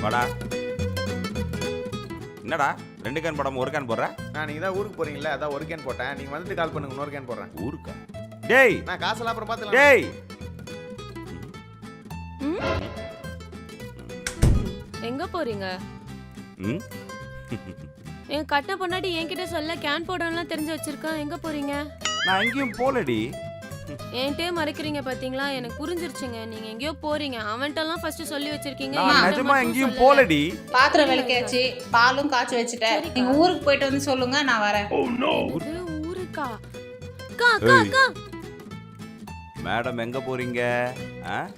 வாடா. என்னடா 2 கேன் போடாம 1 கேன் போடுற? நீங்க தான் ஊருக்கு போறீங்களா, அதான் 1 கேன் போட்டேன். நீங்க வந்துட்டு கால் பண்ணுங்க, இன்னொரு கேன் போடுறேன். ஊருக்கா? டேய், நான் காசெல்லாம் அப்புறம் பாத்துக்கலாம். டேய். எங்க போறீங்க? ம். எங்க கட்ட பொண்டாட்டி என்கிட்ட சொல்ல கேன் போடணும்லாம் தெரிஞ்சு வச்சிருக்கேன். எங்க போறீங்க? நான் எங்கேயும் போலடி. என்கிட்டே மறைக்கிறீங்க பாத்தீங்களா? எனக்கு புரிஞ்சிருச்சுங்க. நீங்க எங்கேயோ போறீங்க. அவன்கிட்டலாம் ஃபர்ஸ்ட் சொல்லி வச்சிருக்கீங்க. நான் நிஜமா எங்கேயும் போலடி. பாத்திரம் விளக்கியாச்சு, பாலும் காய்ச்சி வச்சுட்டேன். நீங்க ஊருக்கு போயிட்டு வந்து சொல்லுங்க, நான் வரேன். ஊருக்கா? அக்கா. மேடம் எங்க போறீங்க?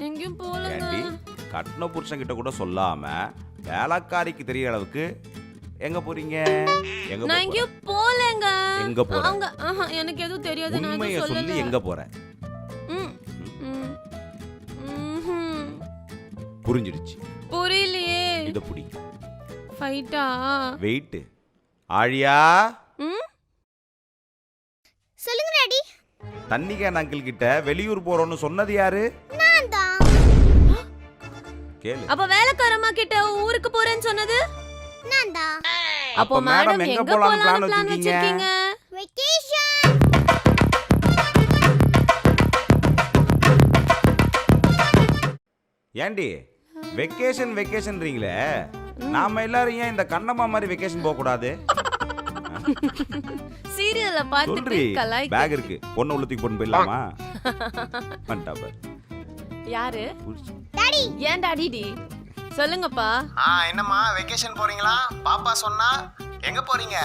எங்கேயும் போலங்க. கட்டின புருஷன் கிட்ட கூட சொல்லாம வேலைக்காரிக்கு தெரிய அளவுக்கு எங்க போறீங்க? நான் எங்கேயும் போலங்க. எங்க போற? அவங்க எனக்கு எதுவும் தெரியாது. நான் உண்மையை சொல்லி எங்க போற? புரிஞ்சிடுச்சு. புரியலையே. இத புடி. ஃபைட்டா? வெயிட். ஆழியா? சொல்லுங்க டாடி. தண்ணி கேன் அங்கிள் கிட்ட வெளியூர் போறோம்னு சொன்னது யாரு? நான் தான். கேளு. அப்ப வேலைக்காரமா கிட்ட ஊருக்கு போறேன்னு சொன்னது நான் தான். அப்போ மேடம் எங்க போலாம்னு பிளான் வச்சிருக்கீங்க? வெக்கேஷன். ஏண்டி வெக்கேஷன்ன்றீங்களே, நாம எல்லாரும் ஏன் இந்த கண்ணம்மா மாதிரி வெக்கேஷன் போக கூடாது? சீரியல்ல பார்த்துட்டு கலாய்க்கு. பேக் இருக்கு, பொண்ணு உள்ள தூக்கி போட்டு போயிடலாமா? வந்துட்டா யாரு? டாடி. ஏன் டாடி டி? சொல்லுங்கப்பா. என்னம்மா வெக்கேஷன் போறீங்களா? பாப்பா சொன்னா எங்க போறீங்க?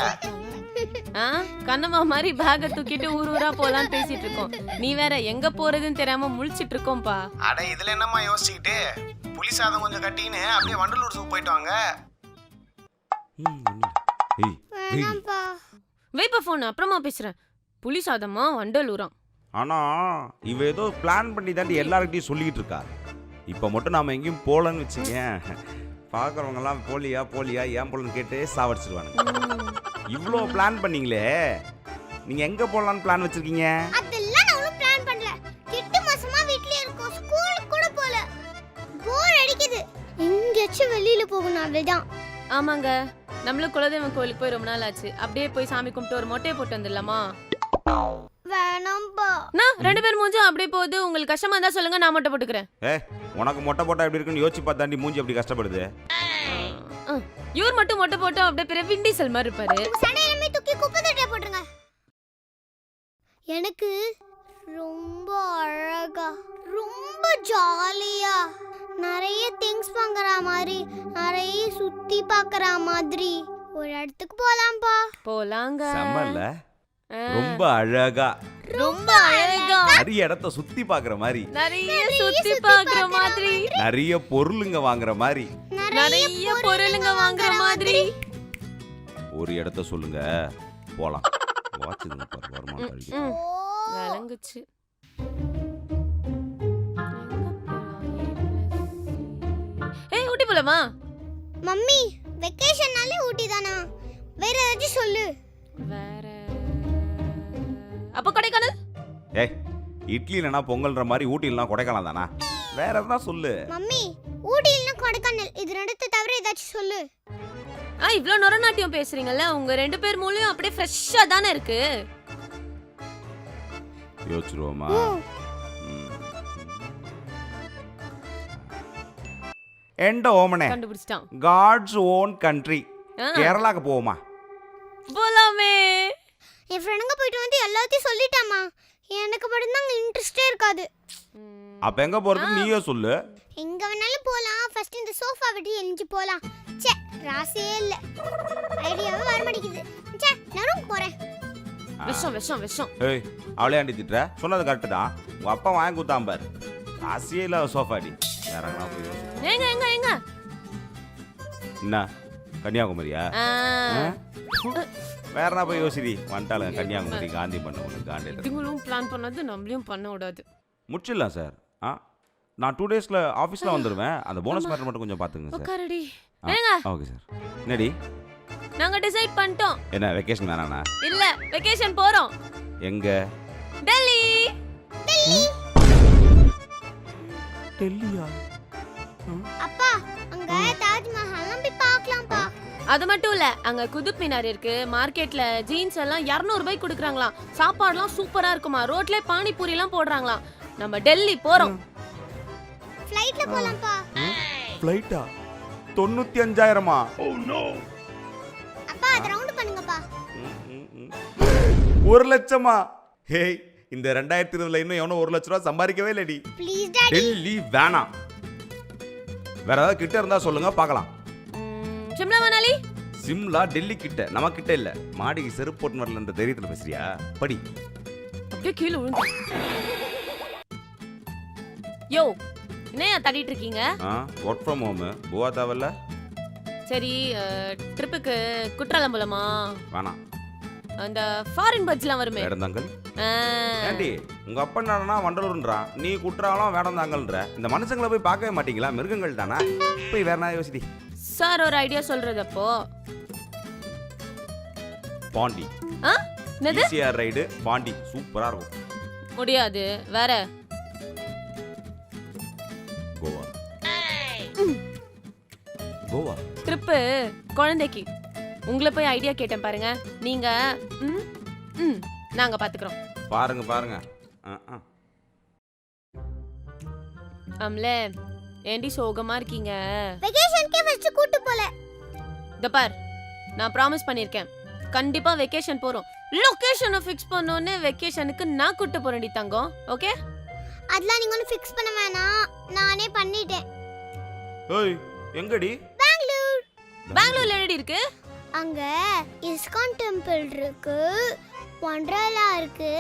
கண்ணம்மா மாதிரி பேக தூக்கிட்டு ஊரா போலான்னு பேசிட்டு இருக்கோம். நீ வேற எங்க போறதுன்னு தெரியாம முழிச்சிட்டு இருக்கோம்பா. அட இதுல என்னம்மா யோசிச்சுக்கிட்டு, புளி சாதம் கொஞ்சம் கட்டின்னு அப்படியே வண்டலூர் சூப் போயிட்டு வாங்க. வேணாம்ப்பா. வைப்பா போன், அப்புறமா பேசுறேன். புளி சாதமா வண்டலூரா? ஆனா இவ ஏதோ பிளான் பண்ணி தாண்டி எல்லார்கிட்டையும் சொல்லிட்டு இருக்கா. இப்ப மட்டும் நாம எங்கேயும் போலன்னு வச்சுக்க, பாக்குறவங்க எல்லாம் போலியா ஏன் போலன்னு கேட்டு சாவடிச்சிருவானுங்க. இவ்ளோ பிளான் பண்ணீங்களே, நீங்க எங்க போலான்னு பிளான் வச்சிருக்கீங்க? அதெல்லாம் நான் ஒன்னும் பிளான் பண்ணல. 8 மாசமா வீட்லயே இருக்கோம், ஸ்கூலுக்கு கூட போல. போர் அடிக்குது. எங்கேயாச்சும் வெளியில போகணும், அவ்வளவுதான். ஆமாங்க, நம்மளும் குலதெய்வம் கோயிலுக்கு போய் ரொம்ப நாள் ஆச்சு. அப்படியே போய் சாமி கும்பிட்டு ஒரு மொட்டையை போட்டு வந்துடலாமா? வேணாம்பா. நான் 2 பேர் மூஞ்சும் அப்படியே போகுது. உங்களுக்கு கஷ்டமா இருந்தா சொல்லுங்க, நான் மொட்டை போட்டுக்கிறேன். உனக்கு மொட்டை போட்டா எப்படி இருக்குன்னு யோசிச்சு பார்த்தாண்டி மூஞ்சி அப்படி கஷ்டப்படுது. இவர் மட்டும் மொட்டை போட்டா அப்படியே பெரிய விண்டிசல் மாதிரி இருப்பாரு. சண்டையிலமே தூக்கி குப்பை தொட்டில போட்டுருங்க. எனக்கு ரொம்ப அழகா, ரொம்ப ஜாலியா, நிறைய திங்ஸ் வாங்குற மாதிரி, நிறைய சுத்தி பார்க்கற மாதிரி ஒரு இடத்துக்கு போலாம்பா. போலாங்க. செம்மல்ல? ரொம்ப அழகா, ரொம்ப அழகா, நிறைய இடத்த சுத்தி பாக்குற மாதிரி, நிறைய சுத்தி பாக்குற மாதிரி, நிறைய பொருளுங்க வாங்குற மாதிரி, நிறைய பொருளுங்க வாங்குற மாதிரி. ஒரு இடத்த சொல்லுங்க, போலாம். வாட்சுங்க பாரு, வருமானம் கழிக்கு. விளங்குச்சு. ஏய், ஊட்டி போலாமா? மம்மி, வெக்கேஷன்னாலே ஊட்டி தானா? வேற ஏதாச்சும் சொல்லு. வேற அப்ப கொடைக்கானல்? ஏய், இட்லி இல்லனா பொங்கல்ன்ற மாதிரி ஊட்டி இல்லனா கொடைக்கானல் தானா? வேற எதனா சொல்லு. மம்மி, ஊட்டி இல்லனா கொடைக்கானல், இது ரெண்டுத்த தவிர ஏதாச்சும் சொல்லு. இவ்ளோ நொரநாட்டியம் பேசுறீங்கல்ல, உங்க 2 பேர் மூளையும் அப்படியே ஃப்ரெஷ்ஷா தானே இருக்கு. யோசிச்சுருவோமா? எண்ட ஓமனே கண்டுபிடிச்சிட்டான். காட்ஸ் ஓன் கண்ட்ரி, கேரளாக்கு போவோமா? போலாமே. என் ஃப்ரெண்டுங்க போயிட்டு வந்து எல்லாத்தையும் சொல்லிட்டாமா. எனக்கு மட்டும் தான் இன்ட்ரெஸ்டே இருக்காது. அப்ப எங்க போறது நீயே சொல்லு. எங்க வேணாலும் போலாம். ஃபர்ஸ்ட் இந்த சோஃபா விட்டு எஞ்சி போலாம். ச்சே, ராசியே இல்ல. ஐடியாவே வர மாட்டேங்குது. ச்சே, நான் ரூம் போறேன். விஷம். ஏய், அவளே ஆண்டி திட்டுற? சொன்னது கரெக்ட் தான். உங்க அப்பா வாங்கி கொடுத்தான் பாரு. ராசியே இல்ல சோஃபாடி. வேறங்கனா போய் எங்க என்ன கன்னியாகுமரியா? வேறனா போய் யோசிடி. வந்துட்டாலும் கன்னியாகுமரி காந்தி பண்ண ஒன்று காந்தி. இதுங்களும் பிளான் பண்ணது நம்மளையும் பண்ண விடாது. முடிச்சிடலாம் சார். நான் 2 டேஸ்ல ஆஃபீஸில் வந்துடுவேன். அந்த போனஸ் மேட்டர் மட்டும் கொஞ்சம் பார்த்துங்க சார். உட்காரடி. Okay sir. என்னடி? நாங்க டிசைட் பண்ணிட்டோம். என்ன வெக்கேஷன் வேணாண்ணா? இல்ல, வெக்கேஷன் போறோம். எங்க? டெல்லி. டெல்லியா? அப்பா, அங்க தாஜ்மஹால் அது மட்டும் இல்ல அங்க குதுப் மினார் இருக்கு. மார்க்கெட்ல ஜீன்ஸ் எல்லாம் 200 ரூபாய்க்கு கொடுக்குறாங்களாம். சாப்பாடுலாம் சூப்பரா இருக்குமா. ரோட்ல பானிபூரி எல்லாம் போடுறாங்களாம். நம்ம டெல்லி போறோம். ஃப்ளைட்ல போலாம்ப்பா. ஃப்ளைட்டா 95,000மா? அப்பா அது ரவுண்ட் பண்ணுங்கப்பா. 1 லட்சமா? ஹேய், இந்த 2020ல இன்னும் எவனோ 1 லட்ச ரூபா சம்பாதிக்கவே இல்லடி. Please daddy. டெல்லி வேணாம். வேற ஏதாவது கிட்ட இருந்தா சொல்லுங்க பார்க்கலாம். சிம்லா மணாலி? சிம்லா டெல்லி கிட்ட, நம்ம கிட்ட இல்ல. மாடிக்கு செருப்பு போட்டு வரல இந்த தைரியத்துல பேசுறியா? படி. அப்படியே கீழே விழுந்து. யோ, என்னையா தட்டிட்டு இருக்கீங்க? Work from home. போவா தேவையில்ல. சரி, ட்ரிப்புக்கு குற்றாலம் போலாமா? வேணாம். அந்த ஃபாரின் பட்ஜெட்லாம் வருமே. வேடந்தாங்கல். ஏண்டி உங்க அப்பா என்னன்னா வண்டலூர்ன்றான், நீ குற்றாலம் வேடந்தாங்கல்ன்ற. இந்த மனுஷங்களை போய் பார்க்கவே மாட்டீங்களா? மிருகங்கள் தானே. போய் வேற என்ன யோசிடி. சார் ஒரு ஐடியா சொல்றது அப்போ. பாண்டி. என்னது? ஈசிஆர் ரைடு பாண்டி சூப்பரா இருக்கும். முடியாது. வேற கோவா. கோவா ட்ரிப்பு குழந்தைக்கு. உங்களை போய் ஐடியா கேட்டேன் பாருங்க. நீங்க நாங்க பாத்துக்கிறோம். பாருங்க பாருங்க. அம்லே, ஏண்டி சோகமா இருக்கீங்க? வெகேஷனுக்கே ஃபர்ஸ்ட் கூட்டி போல. இந்த பார், நான் ப்ராமிஸ் பண்ணிருக்கேன். கண்டிப்பா வெக்கேஷன் போறோம். லொகேஷனை ஃபிக்ஸ் பண்ணோனே வெக்கேஷனுக்கு நான் கூட்டி போறேன்டி தங்கம். ஓகே? அதெல்லாம் நீங்க ஒன்னும் ஃபிக்ஸ் பண்ண வேணாம். நானே பண்ணிட்டேன். ஏய், எங்கடி? பெங்களூர். பெங்களூர்ல என்னடி இருக்கு? அங்க இஸ்கான் டெம்பிள் இருக்கு, வண்டர்லா இருக்கு,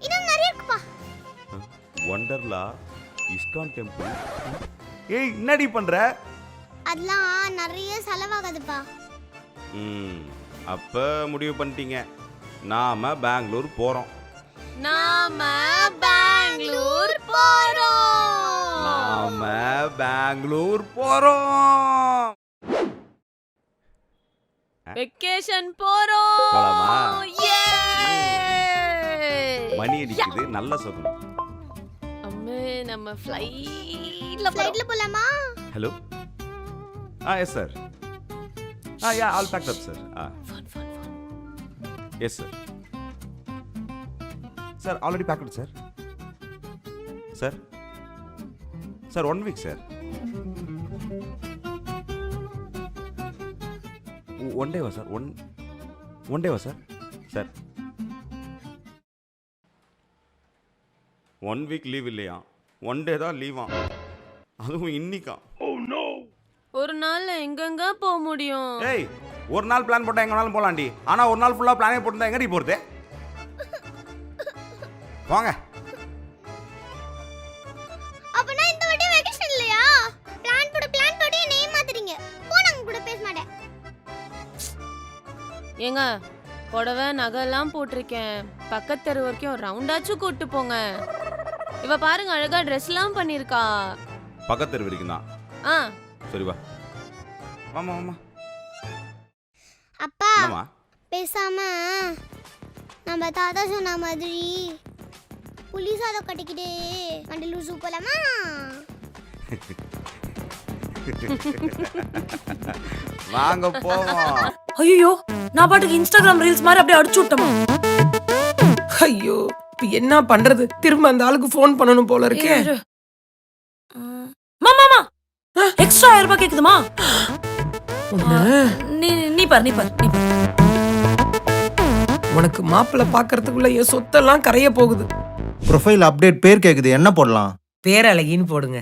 இன்னும் நிறைய இருக்குப்பா. வண்டர்லா, இஸ்கான் டெம்பிள். ஏய், என்னடி பண்ற? அதெல்லாம் நிறைய செலவாகுதுப்பா. அப்ப முடிவு பண்ணிட்டீங்க, நாம பெங்களூர் போறோம். நாம பெங்களூர் போறோம். நாம பெங்களூர் போறோம். வெக்கேஷன் போறோம். போலாமா? மணி Yay! அடிக்குது, நல்ல சொகணும். அம்மே, நம்ம ஃளைட்ல போலாமா? Hello. Yes sir. Yeah, all packed up sir. Yes sir. Sir already packed sir. Sir sir 1 week sir. 1 டேவா சார்? ஒன் டேவா சார்? சார் 1 வீக் லீவ் இல்லையா? 1 டே தான் லீவா, அதுவும் இன்னிக்கா. ஒரு நாள்ல எங்கெங்க போக முடியும்? ஏய், ஒரு நாள் பிளான் போட்டா எங்கனாலும் போலாம்டி. ஆனா ஒரு நாள் ஃபுல்லா பிளானே போட்டுருந்தா எங்கடி போறது? வாங்க. அப்பனா இந்த வாட்டி வெக்கேஷன் இல்லையா? பிளான் போட்டு என்னை ஏமாத்துறீங்க. போனாங்க கூட பேச மாட்டேன். ஏங்க, புடவை நகைலாம் போட்டிருக்கேன். பக்கத்து தெரு வரைக்கும் ரவுண்டாச்சும் கூட்டு போங்க. இவ பாருங்க, அழகா ட்ரெஸ்லாம் பண்ணிருக்கா. பக்கத்து தெரு வரைக்கும் தான். சரி வா. வாமா வாமா. அப்பா, என்னம்மா? பேசாம நம்ம தாத்தா சொன்ன மாதிரி புளி சாதம் கட்டிக்கிட்டு வண்டலூர் ஜூ போலாமா? வாங்க போவோம். ஐயோ, நான் பாட்டுக்கு இன்ஸ்டாகிராம் ரீல்ஸ் மாதிரி அப்படியே அடிச்சு விட்டமா. ஐயோ, இப்ப என்ன பண்றது? திரும்ப அந்த ஆளுக்கு ஃபோன் பண்ணணும் போல இருக்கே. மாமா, எக்ஸ்ட்ரா 1000 ரூபாய் கேக்குதுமா? நீ பாரு. உனக்கு மாப்பிள்ள பாக்குறதுக்குள்ள என் சொத்தெல்லாம் கரைய போகுது. ப்ரொஃபைல் அப்டேட் பேர் கேக்குது, என்ன போடலாம்? பேரழகின்னு போடுங்க.